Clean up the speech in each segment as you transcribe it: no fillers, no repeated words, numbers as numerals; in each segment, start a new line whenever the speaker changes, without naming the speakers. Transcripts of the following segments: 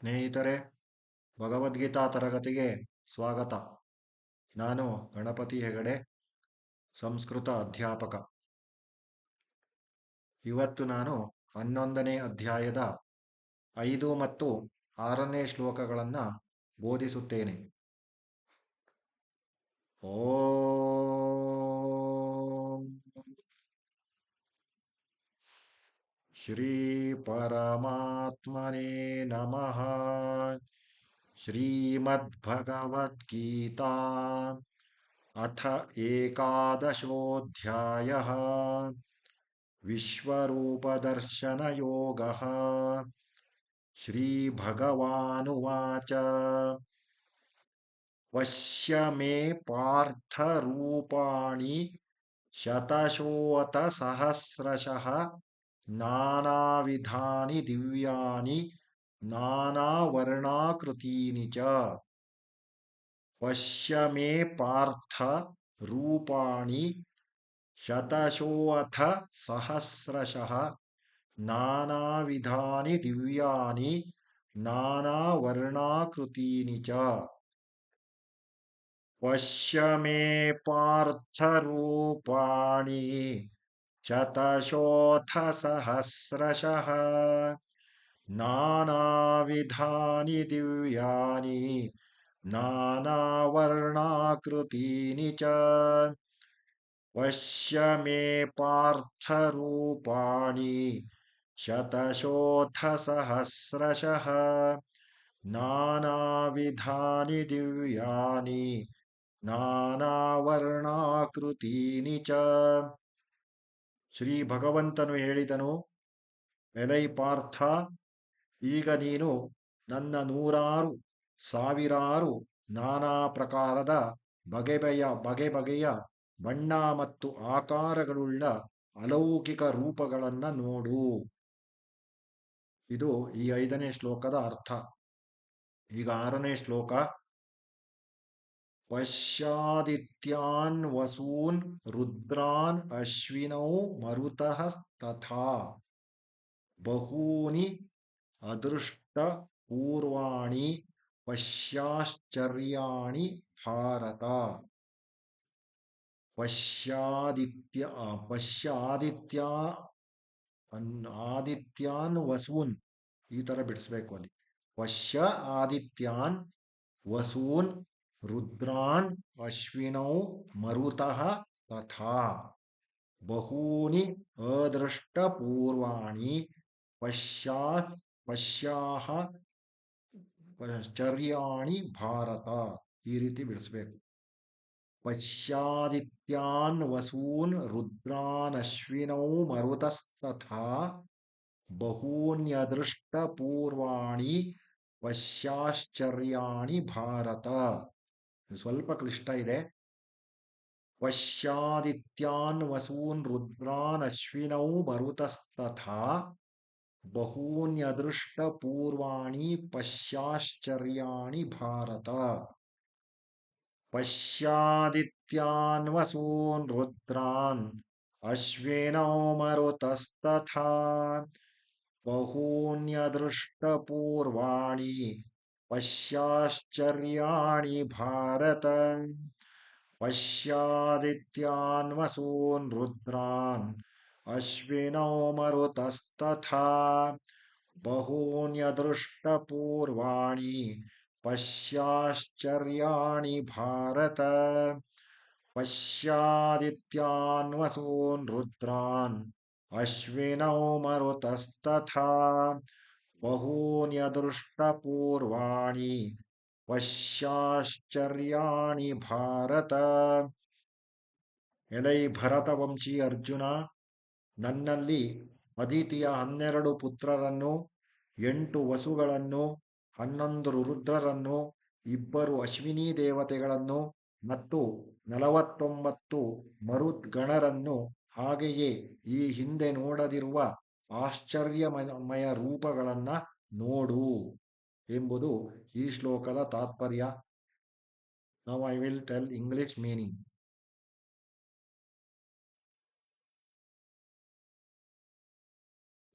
ಸ್ನೇಹಿತರೆ, ಭಗವದ್ಗೀತಾ ತರಗತಿಗೆ ಸ್ವಾಗತ. ನಾನು ಗಣಪತಿ ಹೆಗಡೆ, ಸಂಸ್ಕೃತ ಅಧ್ಯಾಪಕ. ಇವತ್ತು ನಾನು 11ನೇ ಅಧ್ಯಾಯದ 5 ಮತ್ತು 6ನೇ ಶ್ಲೋಕಗಳನ್ನು ಬೋಧಿಸುತ್ತೇನೆ. ಓಂ ಶ್ರೀ ಪರಮಾತ್ಮನೇ ನಮಃ. ಶ್ರೀಮದ್ಭಗವದ್ಗೀತಾ ಅಥ ಏಕಾದಶೋऽಧ್ಯಾಯಃ. ವಿಶ್ವರೂಪದರ್ಶನಯೋಗಃ. ಶ್ರೀಭಗವಾನುವಾಚ ಪಶ್ಯ ಮೇ ಪಾರ್ಥರೂಪಾಣಿ ಶತಶೋತಸಹಸ್ರಶಃ ನಾನಾವಿಧಾನಿ ದಿವ್ಯಾನಿ ನಾನಾವರ್ಣಾಕೃತೀನಿ ಚ. ಪಶ್ಯ ಮೇ ಪಾರ್ಥ ರೂಪಾಣಿ ಶತಶೋऽಥ ಸಹಸ್ರಶಃ ನಾನಾವಿಧಾನಿ ದಿವ್ಯಾನಿ ನಾನಾವರ್ಣಾಕೃತೀನಿ ಚ. ಪಶ್ಯ ಮೇ ಪಾರ್ಥ ರೂಪಾಣಿ ಶತಶೋऽಥ ಸಹಸ್ರಶಃ ನಾನಾವಿಧಾನಿ ದಿವ್ಯಾನಿ ನಾನಾವರ್ಣಾಕೃತೀನಿ ಚ. ಪಶ್ಯ ಮೇ ಪಾರ್ಥ ರೂಪಾಣಿ ಶತಶೋऽಥ ಸಹಸ್ರಶಃ ನಾನಾವಿಧಾನಿ ದಿವ್ಯಾನಿ ನಾನಾವರ್ಣಾಕೃತೀನಿ ಚ. ಶ್ರೀ ಭಗವಂತನು ಹೇಳಿದನು, ಎಲೈ ಪಾರ್ಥ, ಈಗ ನೀನು ನನ್ನ ನೂರಾರು ಸಾವಿರಾರು ನಾನಾ ಪ್ರಕಾರದ ಬಗೆ ಬಗೆಯ ಬಣ್ಣ ಮತ್ತು ಆಕಾರಗಳುಳ್ಳ ಅಲೌಕಿಕ ರೂಪಗಳನ್ನು ನೋಡು. ಇದು ಈ 5ನೇ ಶ್ಲೋಕದ ಅರ್ಥ. ಈಗ 6ನೇ ಶ್ಲೋಕ. ಪಶ್ಯಾದಿತ್ಯಾನ್ ವಸೂನ್ ರುದ್ರಾನ್ ಅಶ್ವಿನೌ ಮರುತಃ ತಥಾ ಬಹೂನಿ ಅದೃಷ್ಟ ಪೂರ್ವಾಣಿ ಪಶ್ಯಾಶ್ಚರ್ಯಾಣಿ ಭಾರತ. ಆದಿತ್ಯಾನ್ ವಸೂನ್, ಈ ತರ ಬಿಡಿಸ್ಬೇಕು ಅಲ್ಲಿ. ಪಶ್ಯ ಆದಿತ್ಯಾನ್ ವಸೂನ್ ರುದ್ರಾನ್ ಅಶ್ವಿನೌ ಮರುತಃ ತಥಾ ಬಹೂನಿ ಅದೃಷ್ಟ ಪೂರ್ವಾಣಿ ಪಶ್ಯಾಶ್ಚರ್ಯಾಣಿ ಭಾರತ. ಈ ರೀತಿ ಬಿಡಿಸ್ಬೇಕು. ಪಶ್ಯಾದಿತ್ಯಾನ್ ವಸೂನ್ ರುದ್ರಾನ್ ಅಶ್ವಿನೌ ಮರುತಸ್ತಥಾ ಬಹೂನ್ಯದೃಷ್ಟ ಪೂರ್ವಾಣಿ ಪಶ್ಯಾಶ್ಚರ್ಯಾಣಿ ಭಾರತ. ಸ್ವಲ್ಪ ಕ್ಲಿಷ್ಟ ಇದೆ. ಪಶ್ಯಾದಿತ್ಯಾನ್ ವಸೂನ್ ರುದ್ರಾನ್ ಅಶ್ವಿನೌ ಮರುತಸ್ತಥಾ ಬಹೂನ್ಯದೃಷ್ಟ ಪೂರ್ವಾಣಿ ಪಶ್ಯಾಶ್ಚರ್ಯಾಣಿ ಭಾರತ. ಪಶ್ಯಾದಿತ್ಯಾನ್ ವಸೂನ್ ರುದ್ರಾನ್ ಅಶ್ವಿನೌ ಮರುತಸ್ತಥಾ ಬಹೂನ್ಯದೃಷ್ಟ ಪೂರ್ವಾಣಿ ಪಶ್ಯಾಶ್ಚರ್ಯಾಣಿ ಭಾರತ. ಪಶ್ಯಾದಿತ್ಯಾನ್ ವಸೂನ್ ರುದ್ರಾನ್ ಅಶ್ವಿನೌ ಮರುತಸ್ತಥಾ ಬಹೂನ್ಯದೃಷ್ಟ ಪೂರ್ವಾಣಿ ಪಶ್ಯಾಶ್ಚರ್ಯಾಣಿ ಭಾರತ. ಪಶ್ಯಾದಿತ್ಯಾನ್ ವಸೂನ್ ರುದ್ರಾನ್ ಅಶ್ವಿನೌ ಮರುತಸ್ತಥಾ ಬಹೂನ್ಯದೃಷ್ಟ ಪೂರ್ವಾಣಿ ಪಶ್ಯಾಶ್ಚರ್ಯಾಣಿ ಭಾರತ. ಎಲೈ ಭರತವಂಶಿ ಅರ್ಜುನ, ನನ್ನಲ್ಲಿ ಅದಿತಿಯ 12 ಪುತ್ರರನ್ನು, 8 ವಸುಗಳನ್ನು, 11 ರುದ್ರರನ್ನು, 2 ಅಶ್ವಿನಿ ದೇವತೆಗಳನ್ನು ಮತ್ತು 49 ಮರುದ್ಗಣರನ್ನು, ಹಾಗೆಯೇ ಈ ಹಿಂದೆ ನೋಡದಿರುವ ಆಶ್ಚರ್ಯಮಯ ರೂಪಗಳನ್ನು ನೋಡು ಎಂಬುದು ಈ ಶ್ಲೋಕದ ತಾತ್ಪರ್ಯ. Now I will tell English meaning.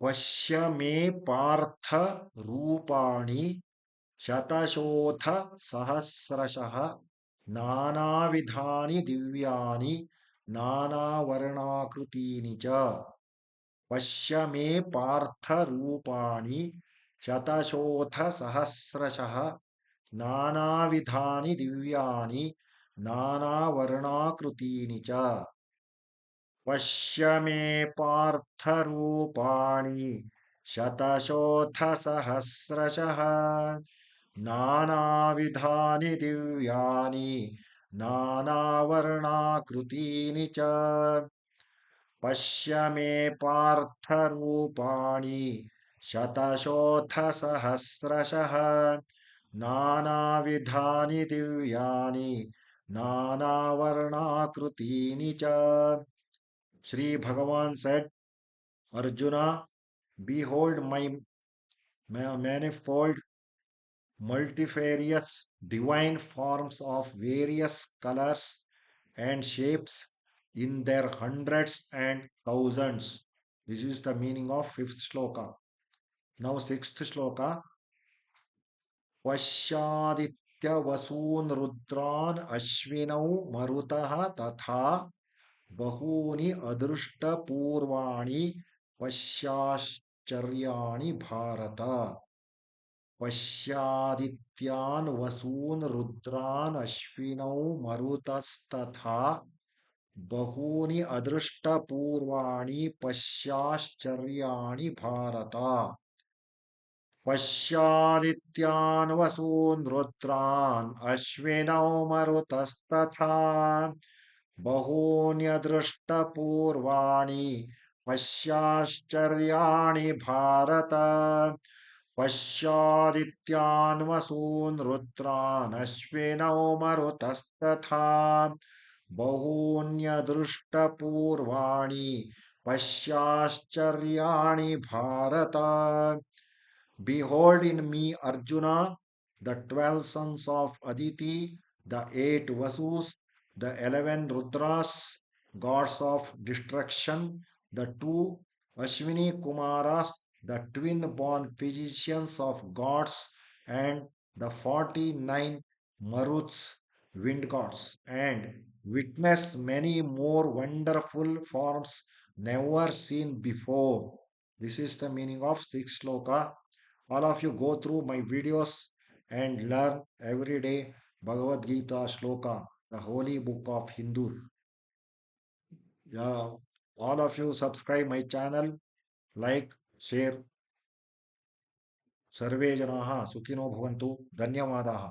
ಪಶ್ಯ ಮೇ ಪಾರ್ಥ ರೂಪಾಣಿ शतशोऽथ सहस्रशः नानाविधानि दिव्यानि नानावर्णाकृतीनि च पश्य मे पार्थ रूपाणि शतशोऽथ सहस्रशः नानाविधानि दिव्यानि नानावर्णाकृतीनि च पश्य मे पार्थरूपाणि शतशोऽथ सहस्रशः नानाविधानि दिव्यानि नानावर्णाकृतीनि च पश्य मे पार्थरूपाणि शतशोऽथ सहस्रशः नानाविधानि दिव्यानि नानावर्णाकृतीनि च Sri Bhagavan said, Arjuna, behold my manifold, multifarious, divine forms of various colors and shapes in their hundreds and thousands. This is the meaning of fifth shloka. Now, sixth shloka. पश्यादित्यवसून् रुद्रान् अश्विनौ मरुतः तथा बहूनि अदृष्टपूर्वाणि पश्याश्चर्याणि भारत पश्यादित्यान् वसून् रुद्रान् अश्विनौ मरुतस्तथा बहूनि अदृष्टपूर्वाणि पश्याश्चर्याणि Bharat पश्यादित्यान् वसून् रुद्रान् अश्विनौ मरुतस्तथा बहून्यदृष्टपूर्वाणि पश्याश्चर्याणि Bharat पश्यादित्यान् वसून् रुद्रान् अश्विनौ मरुतस्तथा बहून्यदृष्टपूर्वाणि पश्याश्चर्याणि Bharat Behold in me, Arjuna, the 12 sons of Aditi, the 8 Vasus, the 11 Rudras, gods of destruction, the 2 Ashwini Kumaras, the twin born physicians of gods, and the 49 Maruts, wind gods, and witness many more wonderful forms never seen before. This is the meaning of 6th sloka. All of you go through my videos and learn every day Bhagavad Gita shloka, the holy book of Hindus. Yeah, all of you subscribe my channel, like, share. सर्वे जनाः सुखिनो भवन्तु. धन्यवादाः.